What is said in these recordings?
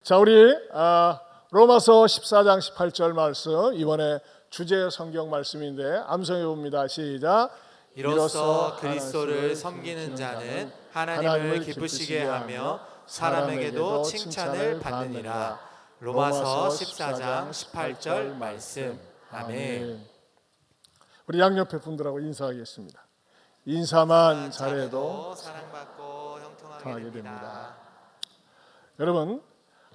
자, 우리 로마서 14장 18절 말씀, 이번에 주제 성경 말씀인데 암송해 봅니다. 시작. 이로써 그리스도를 섬기는 자는 하나님을 기쁘시게 하며 사람에게도 칭찬을 받느니라. 로마서 14장 18절 말씀. 아멘. 우리 양옆에 분들하고 인사하겠습니다. 인사만 잘해도 사랑받고 형통하게 됩니다. 여러분,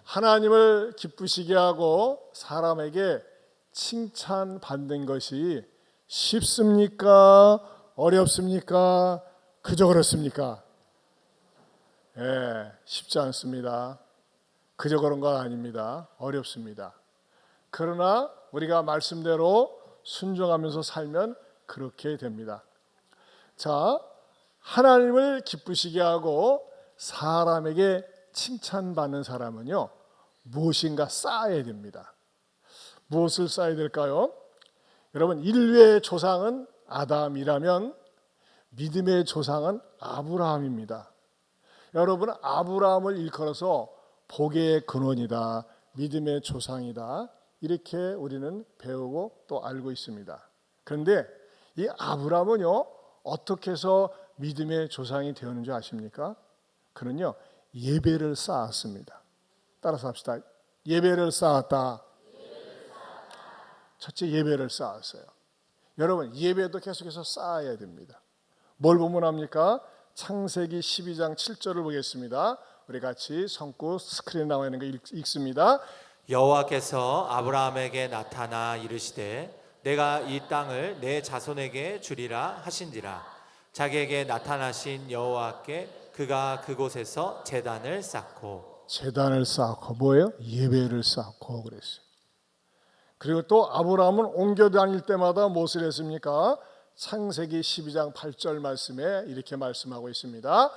하나님을 기쁘시게 하고 사람에게 칭찬받는 것이 쉽습니까? 어렵습니까? 그저 그렇습니까? 쉽지 않습니다. 그저 그런 건 아닙니다. 어렵습니다. 그러나 우리가 말씀대로 순종하면서 살면 그렇게 됩니다. 자, 하나님을 기쁘시게 하고 사람에게 칭찬받는 사람은요, 무엇인가 쌓아야 됩니다. 무엇을 쌓아야 될까요? 여러분, 인류의 조상은 아담이라면 믿음의 조상은 아브라함입니다. 여러분, 아브라함을 일컬어서 복의 근원이다, 믿음의 조상이다, 이렇게 우리는 배우고 또 알고 있습니다. 그런데 이 아브라함은요, 어떻게 해서 믿음의 조상이 되었는지 아십니까? 그는요, 예배를 쌓았습니다. 따라서 합시다. 예배를 쌓았다. 첫째, 예배를 쌓았어요. 여러분, 예배도 계속해서 쌓아야 됩니다. 뭘 보면 합니까? 창세기 12장 7절을 보겠습니다. 우리 같이 성구 스크린에 나와 있는 거 읽습니다. 여호와께서 아브라함에게 나타나 이르시되 내가 이 땅을 내 자손에게 주리라 하신지라. 자기에게 나타나신 여호와께 그가 그곳에서 제단을 쌓고 뭐예요? 예배를 쌓고 그랬어요. 그리고 또 아브라함은 옮겨 다닐 때마다 무엇을 했습니까? 창세기 12장 8절 말씀에 이렇게 말씀하고 있습니다.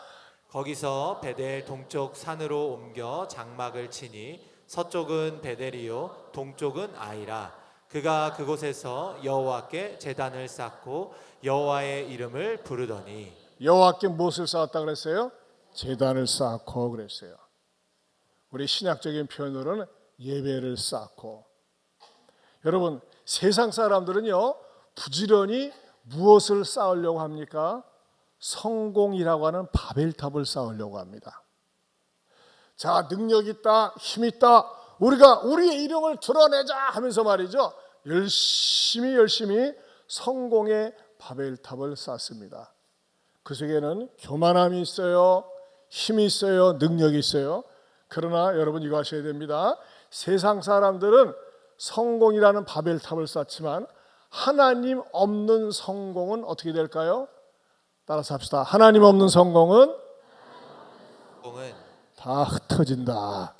거기서 베델 동쪽 산으로 옮겨 장막을 치니 서쪽은 베델이요 동쪽은 아이라. 그가 그곳에서 여호와께 제단을 쌓고 여호와의 이름을 부르더니. 여호와께 무엇을 쌓았다 그랬어요? 제단을 쌓고 그랬어요. 우리 신약적인 표현으로는 예배를 쌓고. 여러분, 세상 사람들은요, 부지런히 무엇을 쌓으려고 합니까? 성공이라고 하는 바벨탑을 쌓으려고 합니다. 자, 능력 있다, 힘 있다, 우리가 우리의 이름을 드러내자 하면서 말이죠, 열심히 성공의 바벨탑을 쌓습니다. 그 속에는 교만함이 있어요, 힘이 있어요, 능력이 있어요. 그러나 여러분, 이거 아셔야 됩니다. 세상 사람들은 성공이라는 바벨탑을 쌓지만 하나님 없는 성공은 어떻게 될까요? 따라서 합시다. 하나님 없는 성공은 다 흩어진다.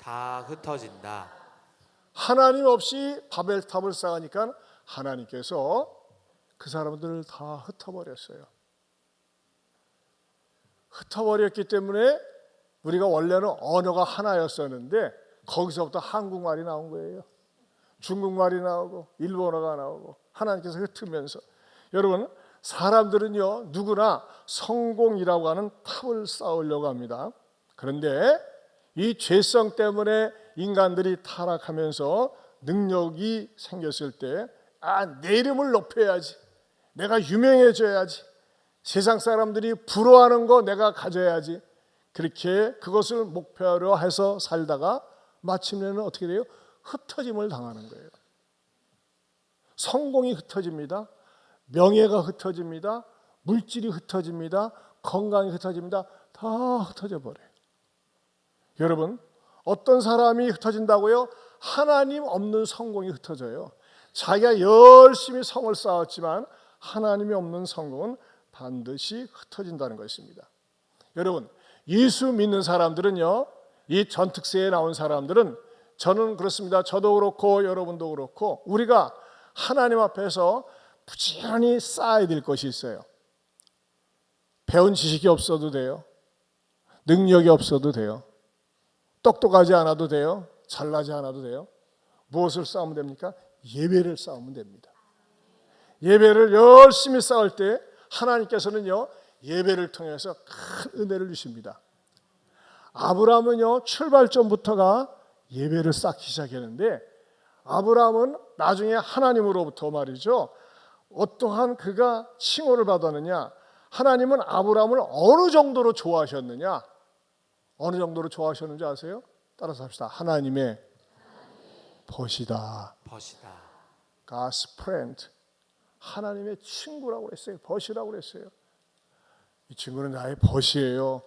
하나님 없이 바벨탑을 쌓으니까 하나님께서 그 사람들을 다 흩어버렸어요. 흩어버렸기 때문에 우리가 원래는 언어가 하나였었는데 거기서부터 한국말이 나온 거예요. 중국말이 나오고 일본어가 나오고 하나님께서 흩으면서. 여러분, 사람들은요, 누구나 성공이라고 하는 탑을 쌓으려고 합니다. 그런데 이 죄성 때문에 인간들이 타락하면서 능력이 생겼을 때, 내 이름을 높여야지, 내가 유명해져야지, 세상 사람들이 부러워하는 거 내가 가져야지, 그렇게 그것을 목표로 해서 살다가 마침내는 어떻게 돼요? 흩어짐을 당하는 거예요. 성공이 흩어집니다. 명예가 흩어집니다. 물질이 흩어집니다. 건강이 흩어집니다. 다 흩어져 버려요. 여러분, 어떤 사람이 흩어진다고요? 하나님 없는 성공이 흩어져요. 자기가 열심히 성을 쌓았지만 하나님이 없는 성공은 반드시 흩어진다는 것입니다. 여러분, 예수 믿는 사람들은요, 이 전특세에 나온 사람들은, 저는 그렇습니다. 저도 그렇고 여러분도 그렇고, 우리가 하나님 앞에서 부지런히 쌓아야 될 것이 있어요. 배운 지식이 없어도 돼요. 능력이 없어도 돼요. 똑똑하지 않아도 돼요. 잘나지 않아도 돼요. 무엇을 쌓으면 됩니까? 예배를 쌓으면 됩니다. 예배를 열심히 쌓을 때 하나님께서는요, 예배를 통해서 큰 은혜를 주십니다. 아브라함은요, 출발점부터가 예배를 쌓기 시작했는데 아브라함은 나중에 하나님으로부터 말이죠. 어떠한 그가 칭호를 받았느냐? 하나님은 아브라함을 어느 정도로 좋아하셨느냐? 어느 정도로 좋아하셨는지 아세요? 따라서 합시다. 하나님의 벗이다. 벗이다. God's friend. 하나님의 친구라고 그랬어요. 벗이라고 그랬어요. 이 친구는 나의 벗이에요.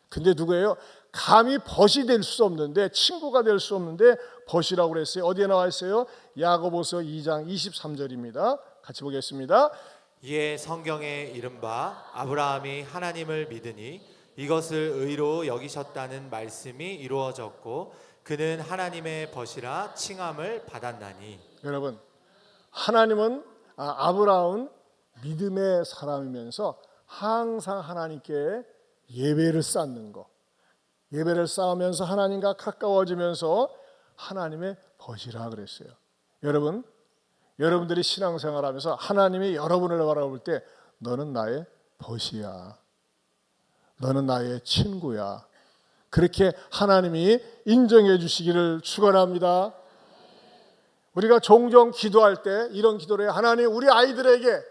근데 누구예요? 감히 벗이 될 수 없는데, 친구가 될 수 없는데 벗이라고 그랬어요. 어디에 나와 있어요? 야고보서 2장 23절입니다. 같이 보겠습니다. 이에 성경에 이른바 아브라함이 하나님을 믿으니 이것을 의로 여기셨다는 말씀이 이루어졌고 그는 하나님의 벗이라 칭함을 받았나니. 여러분, 하나님은 아브라함은 믿음의 사람이면서 항상 하나님께 예배를 쌓는 거, 예배를 쌓으면서 하나님과 가까워지면서 하나님의 벗이라 그랬어요. 여러분, 여러분들이 신앙생활하면서 하나님이 여러분을 바라볼 때 너는 나의 벗이야, 너는 나의 친구야, 그렇게 하나님이 인정해 주시기를 축원합니다. 우리가 종종 기도할 때 이런 기도를 해요. 하나님, 우리 아이들에게,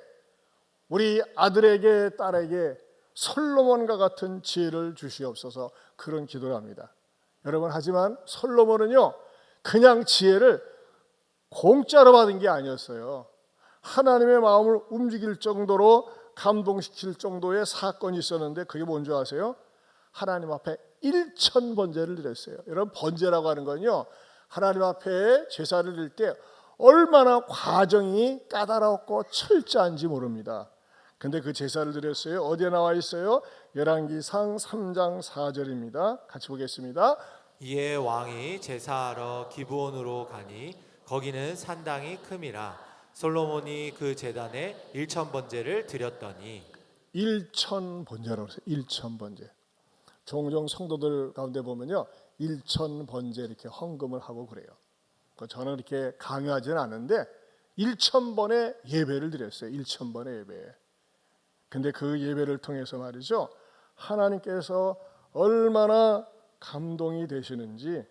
우리 아들에게, 딸에게 솔로몬과 같은 지혜를 주시옵소서. 그런 기도를 합니다. 여러분, 하지만 솔로몬은요 그냥 지혜를 공짜로 받은 게 아니었어요. 하나님의 마음을 움직일 정도로 감동시킬 정도의 사건이 있었는데 그게 뭔지 아세요? 하나님 앞에 1000번제를 드렸어요. 여러분, 번제라고 하는 건요, 하나님 앞에 제사를 드릴 때 얼마나 과정이 까다롭고 철저한지 모릅니다. 근데 그 제사를 드렸어요. 어디에 나와 있어요? 열왕기상 3장 4절입니다. 같이 보겠습니다. 이에 왕이 제사하러 기브온으로 가니 거기는 산당이 큼이라. 솔로몬이 그 제단에 1000번제를 드렸더니. 1000번제라고 했어요. 1000번제. 종종 성도들 가운데 보면요 1000번제 이렇게 헌금을 하고 그래요. 저는 이렇게 강요하지는 않는데 1000번의 예배를 드렸어요. 1000번의 예배. 근데 그 예배를 통해서 말이죠, 하나님께서 얼마나 감동이 되시는지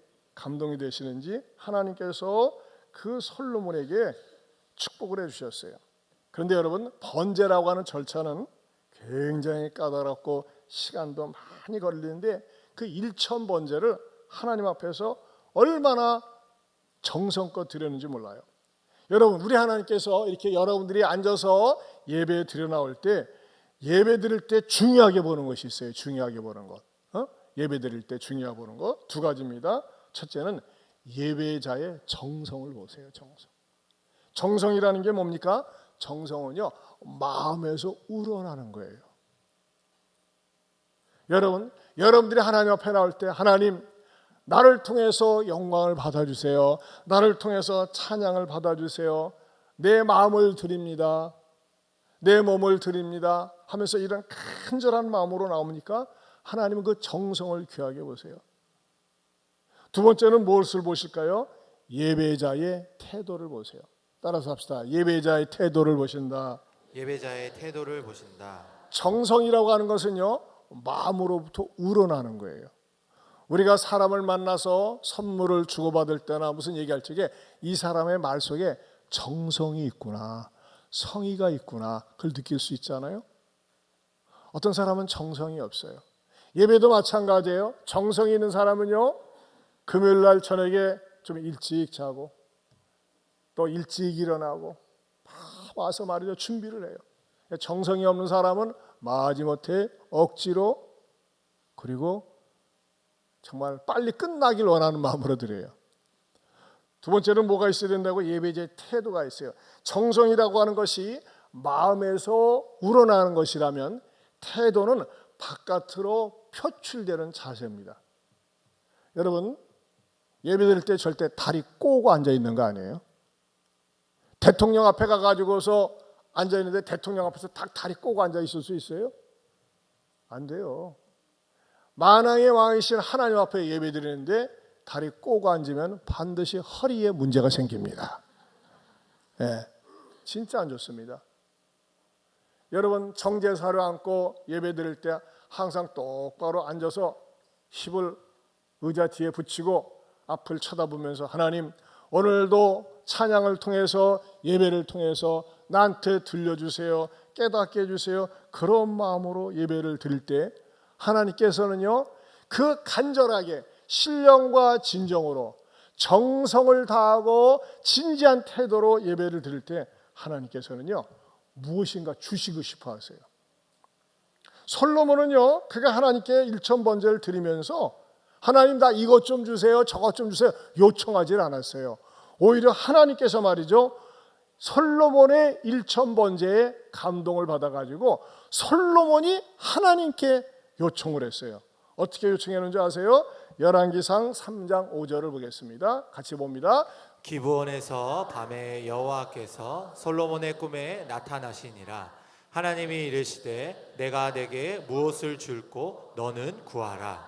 하나님께서 그 솔로몬에게 축복을 해주셨어요. 그런데 여러분, 번제라고 하는 절차는 굉장히 까다롭고 시간도 많이 걸리는데 그 1000번제를 하나님 앞에서 얼마나 정성껏 드렸는지 몰라요. 여러분, 우리 하나님께서 이렇게 여러분들이 앉아서 예배 드려 나올 때 예배 드릴 때 중요하게 보는 것이 있어요. 중요하게 보는 것. 예배 드릴 때 중요하게 보는 것 두 가지입니다. 첫째는 예배자의 정성을 보세요. 정성이라는 게 뭡니까? 정성은요, 마음에서 우러나는 거예요. 여러분, 여러분들이 하나님 앞에 나올 때 하나님, 나를 통해서 영광을 받아주세요. 나를 통해서 찬양을 받아주세요. 내 마음을 드립니다. 내 몸을 드립니다 하면서 이런 간절한 마음으로 나오니까 하나님은 그 정성을 귀하게 보세요. 두 번째는 무엇을 보실까요? 예배자의 태도를 보세요. 따라서 합시다. 예배자의 태도를 보신다. 예배자의 태도를 보신다. 정성이라고 하는 것은요, 마음으로부터 우러나는 거예요. 우리가 사람을 만나서 선물을 주고받을 때나 무슨 얘기할 적에 이 사람의 말 속에 정성이 있구나, 성의가 있구나, 그걸 느낄 수 있잖아요. 어떤 사람은 정성이 없어요. 예배도 마찬가지예요. 정성이 있는 사람은요, 금요일 날 저녁에 좀 일찍 자고 또 일찍 일어나고 와서 말이죠, 준비를 해요. 정성이 없는 사람은 마지못해 억지로, 그리고 정말 빨리 끝나길 원하는 마음으로 드려요. 두 번째는 뭐가 있어야 된다고? 예배자의 태도가 있어요. 정성이라고 하는 것이 마음에서 우러나는 것이라면 태도는 바깥으로 표출되는 자세입니다. 여러분, 예배 드릴 때 절대 다리 꼬고 앉아 있는 거 아니에요? 대통령 앞에 가가지고서 앉아 있는데 대통령 앞에서 딱 다리 꼬고 앉아 있을 수 있어요? 안 돼요. 만왕의 왕이신 하나님 앞에 예배 드리는데 다리 꼬고 앉으면 반드시 허리에 문제가 생깁니다. 네, 진짜 안 좋습니다. 여러분, 정제사를 안고 예배 드릴 때 항상 똑바로 앉아서 힙을 의자 뒤에 붙이고 앞을 쳐다보면서 하나님 오늘도 찬양을 통해서 예배를 통해서 나한테 들려주세요. 깨닫게 해주세요. 그런 마음으로 예배를 드릴 때 하나님께서는요 그 간절하게 신령과 진정으로 정성을 다하고 진지한 태도로 예배를 드릴 때 하나님께서는요 무엇인가 주시고 싶어 하세요. 솔로몬은요 그가 하나님께 일천번제를 드리면서 하나님 나 이것 좀 주세요 저것 좀 주세요 요청하지 않았어요. 오히려 하나님께서 말이죠 솔로몬의 일천번제에 감동을 받아가지고 솔로몬이 하나님께 요청을 했어요. 어떻게 요청했는지 아세요? 열왕기상 3장 5절을 보겠습니다. 같이 봅니다. 기브온에서 밤에 여호와께서 솔로몬의 꿈에 나타나시니라. 하나님이 이르시되 내가 내게 무엇을 줄고 너는 구하라.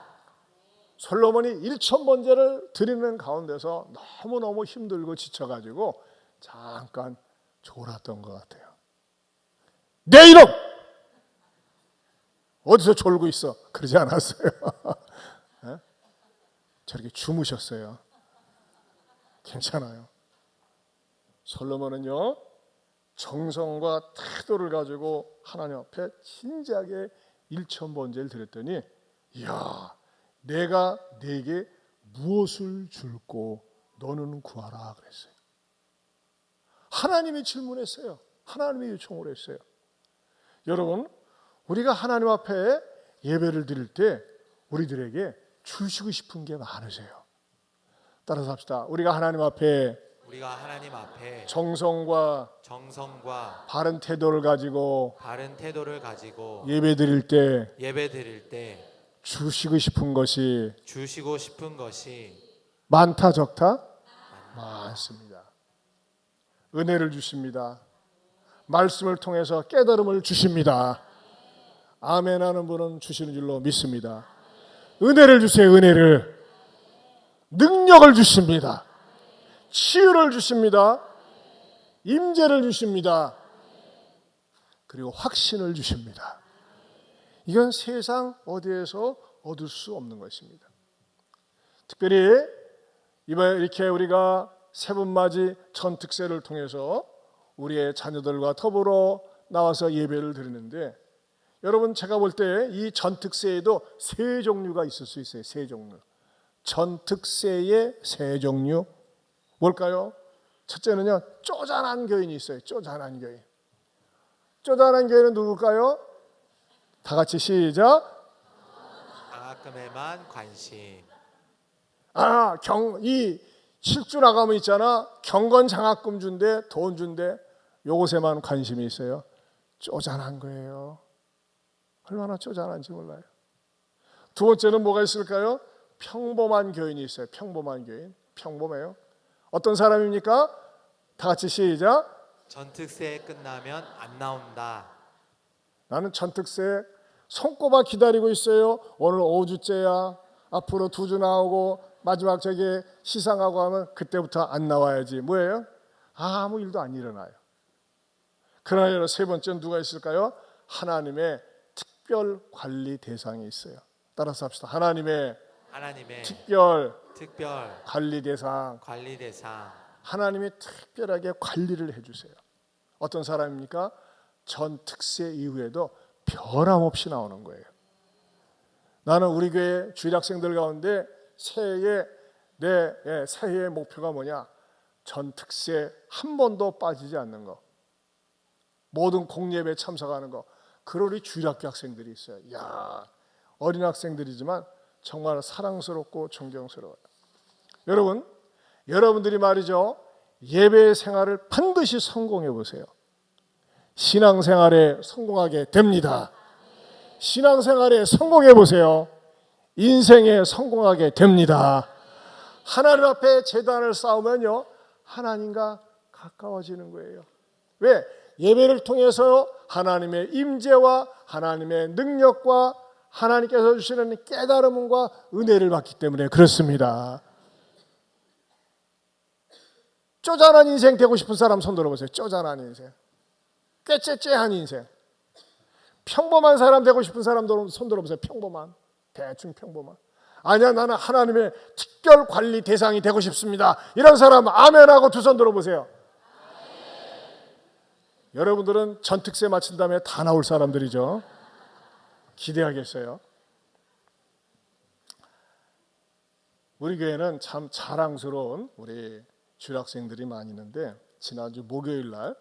솔로몬이 일천번제를 드리는 가운데서 너무너무 힘들고 지쳐가지고 잠깐 졸았던 것 같아요. 내 이름! 어디서 졸고 있어? 그러지 않았어요. 저렇게 주무셨어요. 괜찮아요. 솔로몬은요 정성과 태도를 가지고 하나님 앞에 진지하게 일천번제를 드렸더니 이야 내가 네게 무엇을 줄고 너는 구하라 그랬어요. 하나님이 질문했어요. 하나님이 요청을 했어요. 여러분 우리가 하나님 앞에 예배를 드릴 때 우리들에게 주시고 싶은 게 많으세요. 따라서 합시다. 우리가 하나님 앞에 정성과 바른 태도를 가지고 예배 드릴 때 주시고 싶은 것이 많다 적다? 많습니다. 은혜를 주십니다. 말씀을 통해서 깨달음을 주십니다. 아멘 하는 분은 주시는 줄로 믿습니다. 은혜를 주세요. 은혜를. 능력을 주십니다. 치유를 주십니다. 임재를 주십니다. 그리고 확신을 주십니다. 이건 세상 어디에서 얻을 수 없는 것입니다. 특별히 이번에 이렇게 우리가 세분맞이 전특세를 통해서 우리의 자녀들과 더불어 나와서 예배를 드리는데 여러분 제가 볼 때 이 전특세에도 세 종류가 있을 수 있어요. 세 종류. 전특세의 세 종류 뭘까요? 첫째는요 쪼잔한 교인이 있어요. 쪼잔한 교인. 쪼잔한 교인은 누굴까요? 다 같이 시작. 장학금에만 관심. 이 실주 나가면 있잖아. 경건 장학금 준대, 돈 준대. 요것에만 관심이 있어요. 쪼잔한 거예요. 얼마나 쪼잔한지 몰라요. 두 번째는 뭐가 있을까요? 평범한 교인이 있어요. 평범한 교인. 평범해요. 어떤 사람입니까? 다 같이 시작. 전특세 끝나면 안 나온다. 나는 전특세 손꼽아 기다리고 있어요. 오늘 5주째야. 앞으로 2주 나오고 마지막 저기 시상하고 하면 그때부터 안 나와야지. 뭐예요? 아무 일도 안 일어나요. 그러나 세 번째는 누가 있을까요? 하나님의 특별 관리 대상이 있어요. 따라서 합시다. 하나님의 특별 관리 대상. 하나님이 특별하게 관리를 해주세요. 어떤 사람입니까? 전 특세 이후에도 변함없이 나오는 거예요. 나는 우리 교회 주일학생들 가운데 새해의 목표가 뭐냐? 전 특세 한 번도 빠지지 않는 거. 모든 공예배에 참석하는 거. 그러리 주일학교 학생들이 있어요. 이야, 어린 학생들이지만 정말 사랑스럽고 존경스러워요. 여러분들이 말이죠. 예배 생활을 반드시 성공해 보세요. 신앙생활에 성공하게 됩니다. 신앙생활에 성공해 보세요. 인생에 성공하게 됩니다. 하나님 앞에 제단을 쌓으면요 하나님과 가까워지는 거예요. 왜? 예배를 통해서 하나님의 임재와 하나님의 능력과 하나님께서 주시는 깨달음과 은혜를 받기 때문에 그렇습니다. 쪼잔한 인생 되고 싶은 사람 손 들어보세요. 쪼잔한 인생. 꾀째째한 인생. 평범한 사람 되고 싶은 사람 손 들어보세요. 평범한. 대충 평범한. 아니야, 나는 하나님의 특별 관리 대상이 되고 싶습니다. 이런 사람 아멘하고 두 손 들어보세요. 여러분들은 전특세 마친 다음에 다 나올 사람들이죠. 기대하겠어요. 우리 교회는 참 자랑스러운 우리 주일학생들이 많이 있는데, 지난주 목요일 날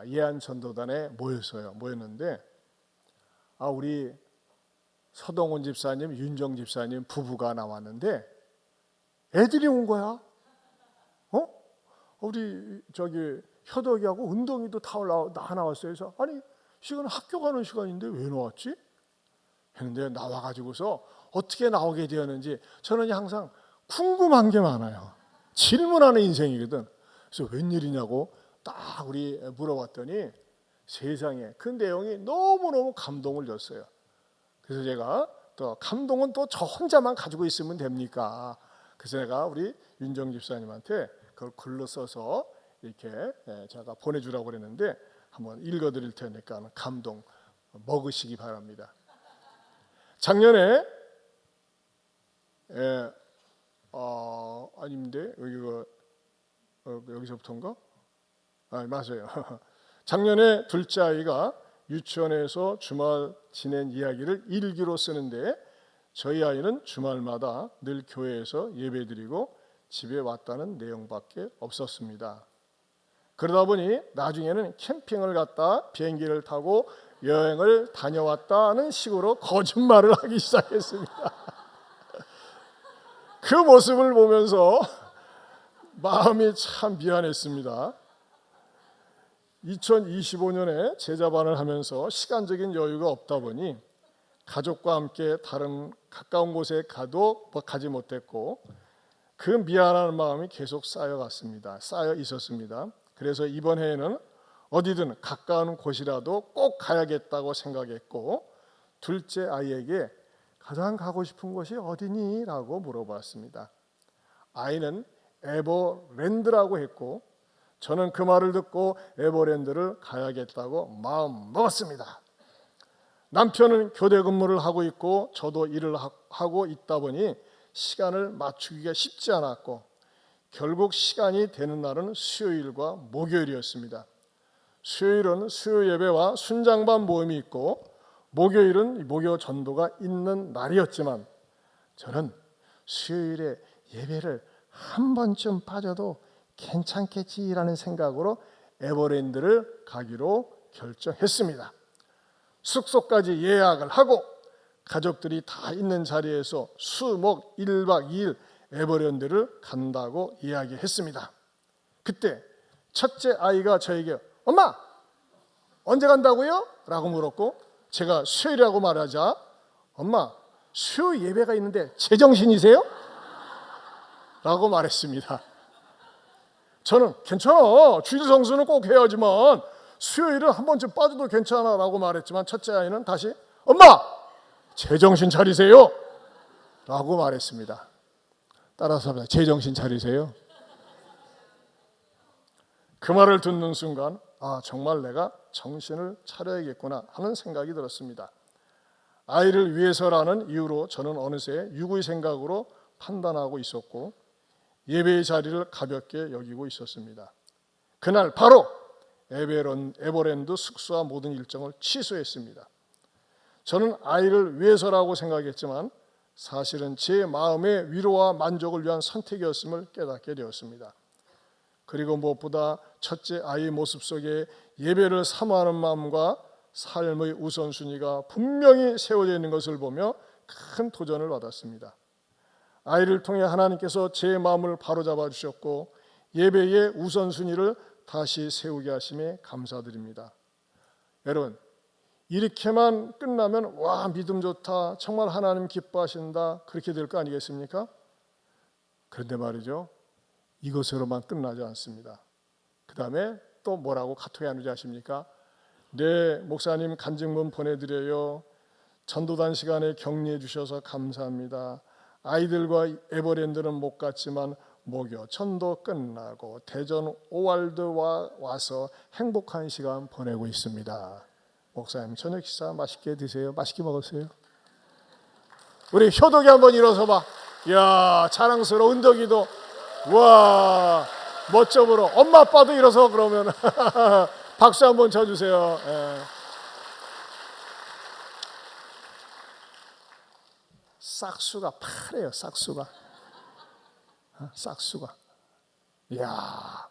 예안전도단에 모였는데, 우리 서동훈 집사님, 윤정 집사님 부부가 나왔는데 애들이 온 거야. 우리 효덕이하고 은동이도 다 나왔어요. 그래서 아니, 시간은 학교 가는 시간인데 왜 나왔지? 했는데 나와가지고서 어떻게 나오게 되었는지 저는 항상 궁금한 게 많아요. 질문하는 인생이거든. 그래서 웬일이냐고 딱 우리 물어봤더니 세상에 그 내용이 너무너무 감동을 줬어요. 그래서 제가 또 감동은 또 저 혼자만 가지고 있으면 됩니까? 그래서 내가 우리 윤정 집사님한테 그걸 글로 써서 이렇게 제가 보내주라고 그랬는데 한번 읽어드릴 테니까 감동 먹으시기 바랍니다. 작년에 아닌데 여기서부터인가? 맞아요. 작년에 둘째 아이가 유치원에서 주말 지낸 이야기를 일기로 쓰는데 저희 아이는 주말마다 늘 교회에서 예배드리고 집에 왔다는 내용밖에 없었습니다. 그러다 보니 나중에는 캠핑을 갔다 비행기를 타고 여행을 다녀왔다는 식으로 거짓말을 하기 시작했습니다. 그 모습을 보면서 마음이 참 미안했습니다. 2025년에 제자반을 하면서 시간적인 여유가 없다 보니 가족과 함께 다른 가까운 곳에 가지 못했고 그 미안한 마음이 계속 쌓여 있었습니다. 그래서 이번 해에는 어디든 가까운 곳이라도 꼭 가야겠다고 생각했고 둘째 아이에게 가장 가고 싶은 곳이 어디니? 라고 물어봤습니다. 아이는 에버랜드라고 했고 저는 그 말을 듣고 에버랜드를 가야겠다고 마음 먹었습니다. 남편은 교대 근무를 하고 있고 저도 일을 하고 있다 보니 시간을 맞추기가 쉽지 않았고 결국 시간이 되는 날은 수요일과 목요일이었습니다. 수요일은 수요 예배와 순장반 모임이 있고 목요일은 목요 전도가 있는 날이었지만 저는 수요일에 예배를 한 번쯤 빠져도 괜찮겠지라는 생각으로 에버랜드를 가기로 결정했습니다. 숙소까지 예약을 하고 가족들이 다 있는 자리에서 수목 1박 2일 에버랜드를 간다고 이야기했습니다. 그때 첫째 아이가 저에게 엄마 언제 간다고요? 라고 물었고 제가 수요일이라고 말하자 엄마 수요 예배가 있는데 제정신이세요? 라고 말했습니다. 저는 괜찮아 주일 성수는 꼭 해야지만 수요일은 한 번쯤 빠져도 괜찮아 라고 말했지만 첫째 아이는 다시 엄마 제정신 차리세요 라고 말했습니다. 따라서 제정신 차리세요. 그 말을 듣는 순간 정말 내가 정신을 차려야겠구나 하는 생각이 들었습니다. 아이를 위해서라는 이유로 저는 어느새 유구의 생각으로 판단하고 있었고 예배의 자리를 가볍게 여기고 있었습니다. 그날 바로 에버랜드 숙소와 모든 일정을 취소했습니다. 저는 아이를 위해서라고 생각했지만 사실은 제 마음의 위로와 만족을 위한 선택이었음을 깨닫게 되었습니다. 그리고 무엇보다 첫째 아이의 모습 속에 예배를 사모하는 마음과 삶의 우선순위가 분명히 세워져 있는 것을 보며 큰 도전을 받았습니다. 아이를 통해 하나님께서 제 마음을 바로잡아 주셨고 예배의 우선순위를 다시 세우게 하심에 감사드립니다. 여러분 이렇게만 끝나면 와 믿음 좋다 정말 하나님 기뻐하신다 그렇게 될 거 아니겠습니까? 그런데 말이죠 이것으로만 끝나지 않습니다. 그 다음에 또 뭐라고 카톡에 하는지 아십니까? 네 목사님 간증문 보내드려요. 전도단 시간에 격려해 주셔서 감사합니다. 아이들과 에버랜드는 못 갔지만 목요 전도 끝나고 대전 오월드 와서 행복한 시간 보내고 있습니다. 목사님 저녁 식사 맛있게 드세요. 맛있게 먹었어요. 우리 효덕이 한번 일어서 봐. 이야, 자랑스러워. 은덕이도. 와, 멋져 보러. 엄마 아빠도 일어서 그러면. 박수 한번 쳐주세요. 예. 싹수가 파래요. 싹수가. 싹수가. 이야,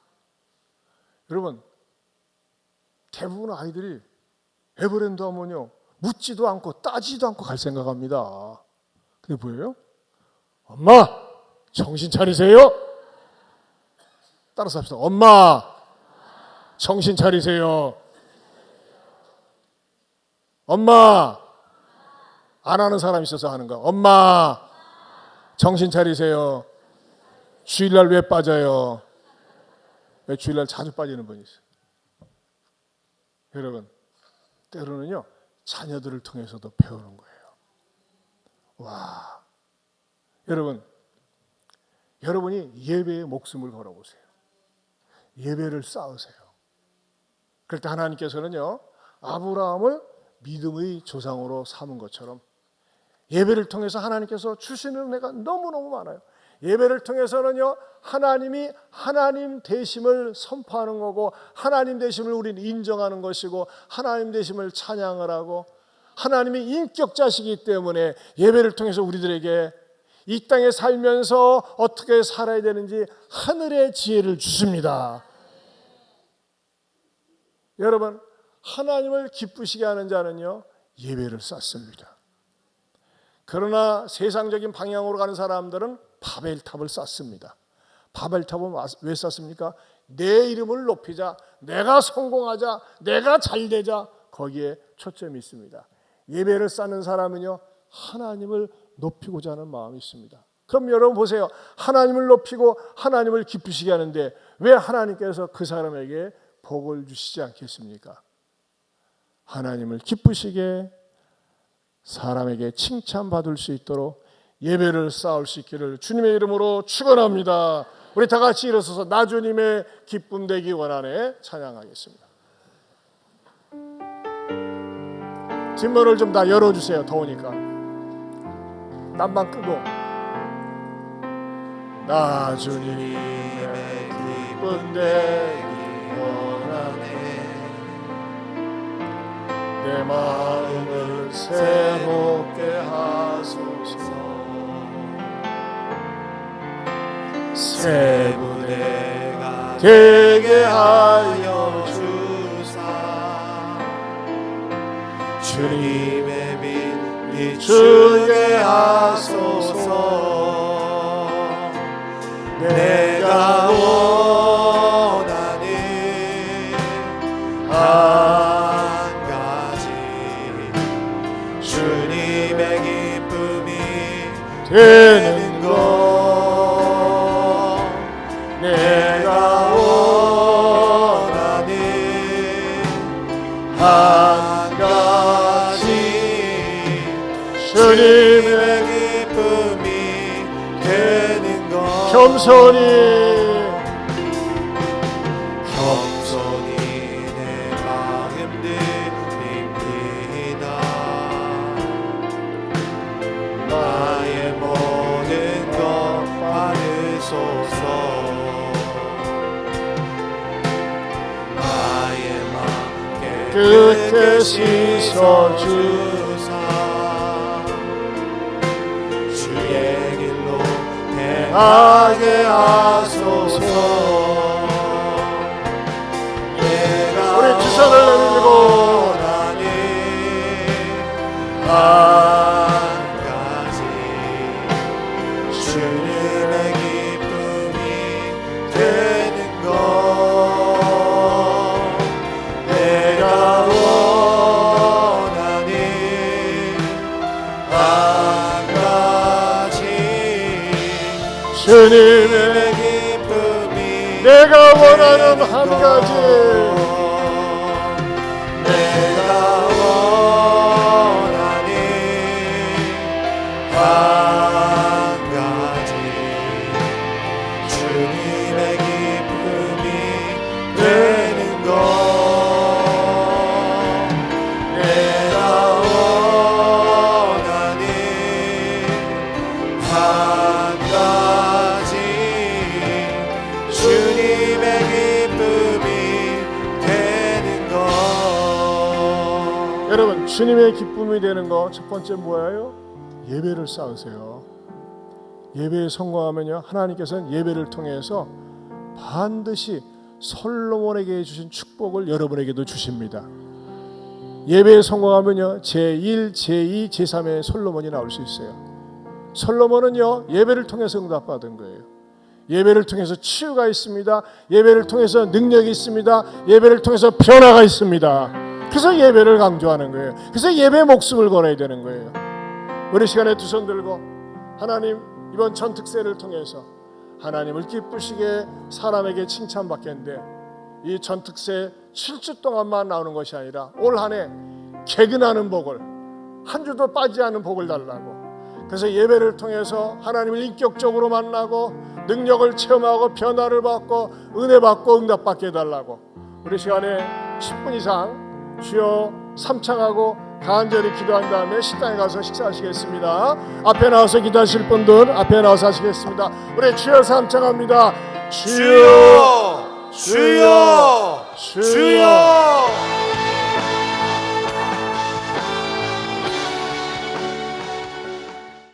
여러분, 대부분 아이들이 에버랜드 하면요, 묻지도 않고 따지도 않고 갈 생각합니다. 근데 뭐예요? 엄마, 정신 차리세요. 따라서 합시다. 엄마, 정신 차리세요. 엄마, 안 하는 사람 있어서 하는 거. 엄마, 정신 차리세요. 주일날 왜 빠져요? 왜 주일날 자주 빠지는 분이 있어요? 여러분, 때로는요, 자녀들을 통해서도 배우는 거예요. 와, 여러분이 예배에 목숨을 걸어보세요. 예배를 쌓으세요. 그럴 때 하나님께서는요, 아브라함을 믿음의 조상으로 삼은 것처럼 예배를 통해서 하나님께서 주시는 은혜가 너무너무 많아요. 예배를 통해서는요, 하나님이 하나님 되심을 선포하는 거고, 하나님 되심을 우리는 인정하는 것이고, 하나님 되심을 찬양을 하고, 하나님이 인격자시기 때문에 예배를 통해서 우리들에게 이 땅에 살면서 어떻게 살아야 되는지 하늘의 지혜를 주십니다. 여러분, 하나님을 기쁘시게 하는 자는요, 예배를 쌓습니다. 그러나 세상적인 방향으로 가는 사람들은 바벨탑을 쌓습니다. 바벨탑은 왜 쌓습니까? 내 이름을 높이자, 내가 성공하자, 내가 잘되자, 거기에 초점이 있습니다. 예배를 쌓는 사람은요, 하나님을 높이고자 하는 마음이 있습니다. 그럼 여러분 보세요. 하나님을 높이고 하나님을 기쁘시게 하는데 왜 하나님께서 그 사람에게 복을 주시지 않겠습니까? 하나님을 기쁘시게 사람에게 칭찬받을 수 있도록 예배를 쌓을 수 있기를 주님의 이름으로 축원합니다. 우리 다 같이 일어서서 나 주님의 기쁨 되기 원하네 찬양하겠습니다. 뒷문을 좀 다 열어주세요. 더우니까 난방 끄고 나 주님의 기쁨 되기 원하네 내 마음을 새롭게 하소서 새 부대가 되게 하여 주사 주님의 빛 비추게 하소서 내가 원하는 한 가지 주님의 기쁨이 되는 것 내가 원하는 한 가지 주님의 기쁨이 되는 것 겸손히 내 마음 드립니다 나의 모든 것 받으소서 나의 맘 끝에 씻어주사 주의 길로 행하게 하소서 우리 두 손을 내밀고 원하는 한 가지 주님의 기쁨이 되는 것 내가 원하는 한 가지 주님의 기쁨이 내가 원하는 한 가지 내가 원하는 한 가지 주님의 기쁨이 되는 것 내가 원하는 여러분, 주님의 기쁨이 되는 거 첫 번째 뭐예요? 예배를 쌓으세요. 예배에 성공하면요, 하나님께서는 예배를 통해서 반드시 솔로몬에게 주신 축복을 여러분에게도 주십니다. 예배에 성공하면요, 제1, 제2, 제3의 솔로몬이 나올 수 있어요. 솔로몬은요, 예배를 통해서 응답받은 거예요. 예배를 통해서 치유가 있습니다. 예배를 통해서 능력이 있습니다. 예배를 통해서 변화가 있습니다. 그래서 예배를 강조하는 거예요. 그래서 예배에 목숨을 걸어야 되는 거예요. 우리 시간에 두 손 들고 하나님, 이번 전특세를 통해서 하나님을 기쁘시게 사람에게 칭찬받겠는데 이 전특세 7주 동안만 나오는 것이 아니라 올 한 해 개근하는 복을, 한 주도 빠지지 않는 복을 달라고. 그래서 예배를 통해서 하나님을 인격적으로 만나고 능력을 체험하고 변화를 받고 은혜 받고 응답받게 해달라고. 우리 시간에 10분 이상 주여 삼창하고 간절히 기도한 다음에 식당에 가서 식사하시겠습니다. 앞에 나와서 기도하실 분들 앞에 나와서 하시겠습니다. 우리 주여 삼창합니다. 주여, 주여, 주여.